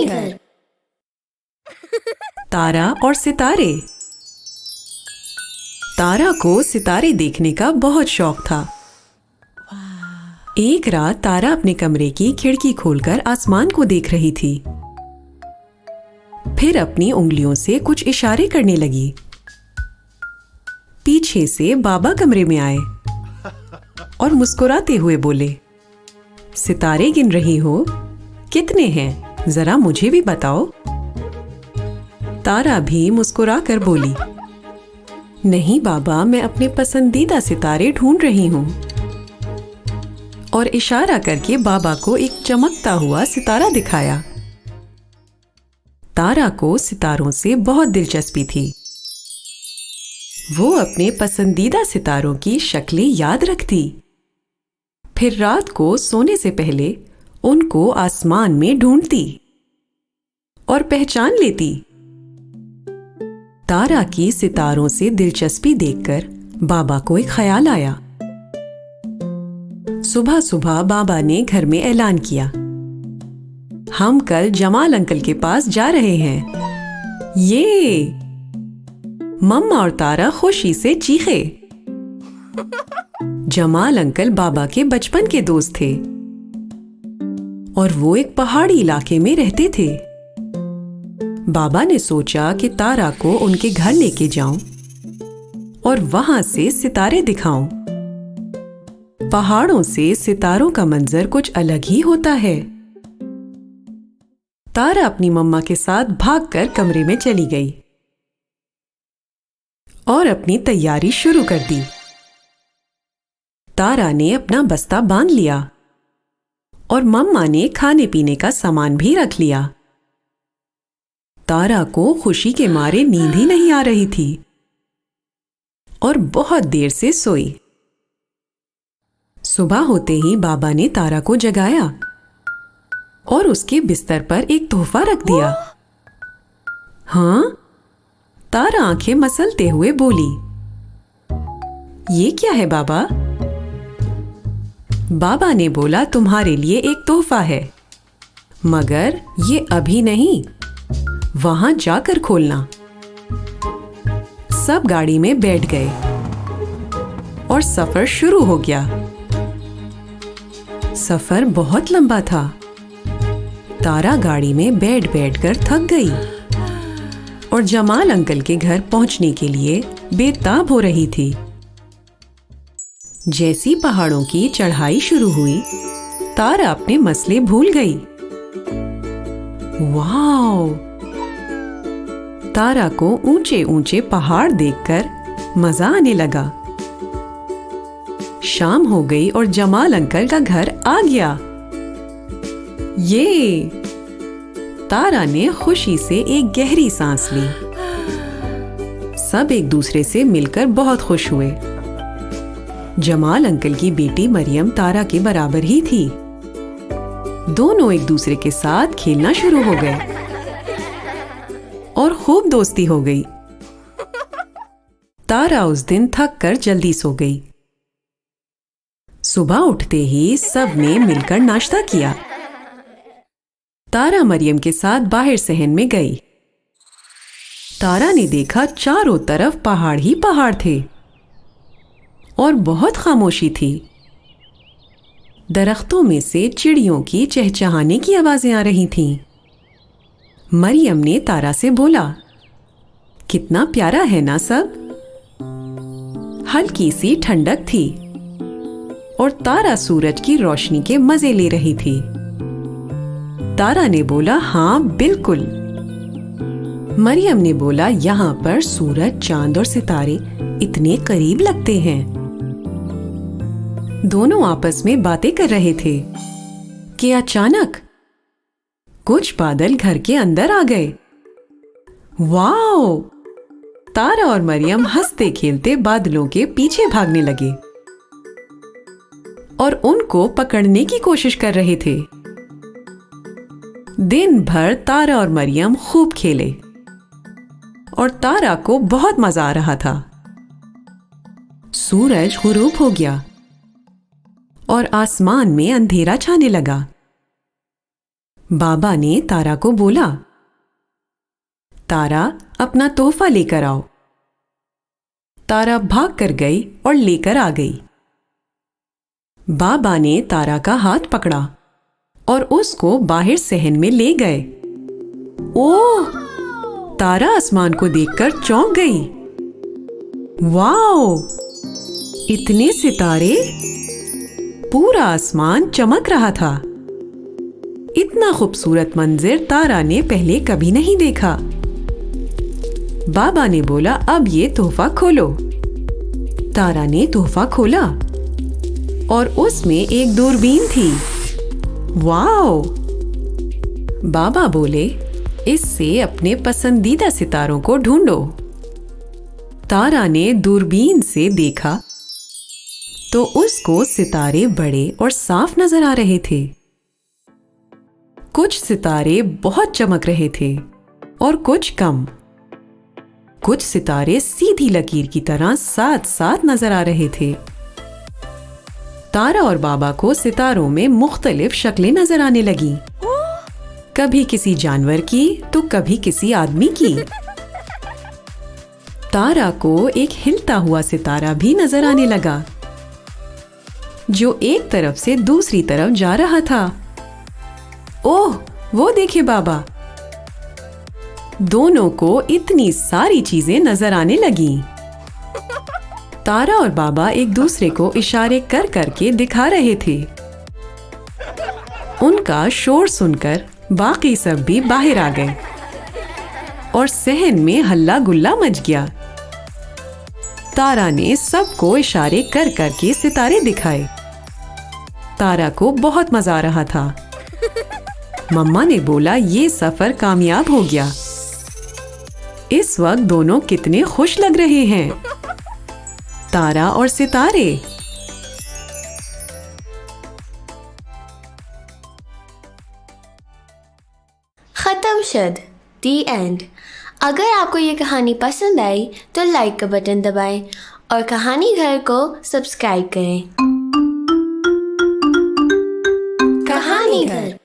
कहानी घर। तारा और सितारे। तारा को सितारे देखने का बहुत शौक था। एक रात तारा अपने कमरे की खिड़की खोलकर आसमान को देख रही थी। फिर अपनी उंगलियों से कुछ इशारे करने लगी। पीछे से बाबा कमरे में आए और मुस्कुराते हुए बोले, सितारे गिन रही हो? कितने हैं? जरा मुझे भी बताओ। तारा भी मुस्कुराकर बोली, नहीं बाबा, मैं अपने पसंदीदा सितारे ढूंढ रही हूं। और इशारा करके बाबा को एक चमकता हुआ सितारा दिखाया। तारा को सितारों से बहुत दिलचस्पी थी। वो अपने पसंदीदा सितारों की शक्लें याद रखती। फिर रात को सोने से पहले उनको आसमान में ढूंढती और पहचान लेती। तारा की सितारों से दिलचस्पी देखकर बाबा को एक ख्याल आया। सुबह सुबह बाबा ने घर में ऐलान किया, हम कल जमाल अंकल के पास जा रहे हैं। ये मम्मा और तारा खुशी से चीखे। जमाल अंकल बाबा के बचपन के दोस्त थे और वो एक पहाड़ी इलाके में रहते थे। बाबा ने सोचा कि तारा को उनके घर लेके जाऊं और वहां से सितारे दिखाऊं। पहाड़ों से सितारों का मंजर कुछ अलग ही होता है। तारा अपनी मम्मा के साथ भागकर कमरे में चली गई और अपनी तैयारी शुरू कर दी। तारा ने अपना बस्ता बांध लिया और मम्मा ने खाने पीने का सामान भी रख लिया। तारा को खुशी के मारे नींद ही नहीं आ रही थी और बहुत देर से सोई। सुबह होते ही बाबा ने तारा को जगाया और उसके बिस्तर पर एक तोहफा रख दिया। हाँ? तारा आंखें मसलते हुए बोली, ये क्या है बाबा? बाबा ने बोला, तुम्हारे लिए एक तोहफा है, मगर ये अभी नहीं, वहां जाकर खोलना। सब गाड़ी में बैठ गए और सफर शुरू हो गया। सफर बहुत लंबा था। तारा गाड़ी में बैठ बैठकर थक गई और जमाल अंकल के घर पहुंचने के लिए बेताब हो रही थी। जैसी पहाड़ों की चढ़ाई शुरू हुई, तारा अपने मसले भूल गई। वाह! तारा को ऊंचे ऊंचे पहाड़ देखकर मजा आने लगा। शाम हो गई और जमाल अंकल का घर आ गया। ये! तारा ने खुशी से एक गहरी सांस ली। सब एक दूसरे से मिलकर बहुत खुश हुए। जमाल अंकल की बेटी मरियम तारा के बराबर ही थी। दोनों एक दूसरे के साथ खेलना शुरू हो गए और खूब दोस्ती हो गई। तारा उस दिन थक कर जल्दी सो गई। सुबह उठते ही सब ने मिलकर नाश्ता किया। तारा मरियम के साथ बाहर सहन में गई। तारा ने देखा चारों तरफ पहाड़ ही पहाड़ थे और बहुत खामोशी थी। दरख्तों में से चिड़ियों की चहचहाने की आवाजें आ रही थीं। मरियम ने तारा से बोला, कितना प्यारा है ना सब? हल्की सी ठंडक थी और तारा सूरज की रोशनी के मजे ले रही थी। तारा ने बोला, हाँ बिल्कुल। मरियम ने बोला, यहाँ पर सूरज, चांद और सितारे इतने करीब लगते हैं। दोनों आपस में बातें कर रहे थे कि अचानक कुछ बादल घर के अंदर आ गए। वाओ! तारा और मरियम हंसते खेलते बादलों के पीछे भागने लगे और उनको पकड़ने की कोशिश कर रहे थे। दिन भर तारा और मरियम खूब खेले और तारा को बहुत मजा आ रहा था। सूरज गुरूब हो गया और आसमान में अंधेरा छाने लगा। बाबा ने तारा को बोला, तारा अपना तोहफा लेकर आओ। तारा भाग कर गई और लेकर आ गई। बाबा ने तारा का हाथ पकड़ा और उसको बाहर सहन में ले गए। ओह! तारा आसमान को देखकर चौंक गई। वाओ! इतने सितारे! पूरा आसमान चमक रहा था। इतना खूबसूरत मंजर तारा ने पहले कभी नहीं देखा। बाबा ने बोला, अब ये तोहफा खोलो। तारा ने तोहफा खोला और उसमें एक दूरबीन थी। वाओ! बाबा बोले, इससे अपने पसंदीदा सितारों को ढूंढो। तारा ने दूरबीन से देखा तो उसको सितारे बड़े और साफ नजर आ रहे थे। कुछ सितारे बहुत चमक रहे थे और कुछ कम। कुछ सितारे सीधी लकीर की तरह साथ साथ नजर आ रहे थे। तारा और बाबा को सितारों में मुख्तलिफ शक्लें नजर आने लगी, कभी किसी जानवर की तो कभी किसी आदमी की। तारा को एक हिलता हुआ सितारा भी नजर आने लगा जो एक तरफ से दूसरी तरफ जा रहा था। ओह, वो देखिए बाबा! दोनों को इतनी सारी चीजें नजर आने लगी। तारा और बाबा एक दूसरे को इशारे कर करके दिखा रहे थे। उनका शोर सुनकर बाकी सब भी बाहर आ गए और सहन में हल्ला गुल्ला मच गया। तारा ने सबको इशारे कर करके सितारे दिखाए। तारा को बहुत मजा आ रहा था। मम्मा ने बोला, ये सफर कामयाब हो गया। इस वक्त दोनों कितने खुश लग रहे हैं, तारा और सितारे। खत्म शद, दी एंड। अगर आपको ये कहानी पसंद आई तो लाइक का बटन दबाएं और कहानी घर को सब्सक्राइब करें। कहानी घर।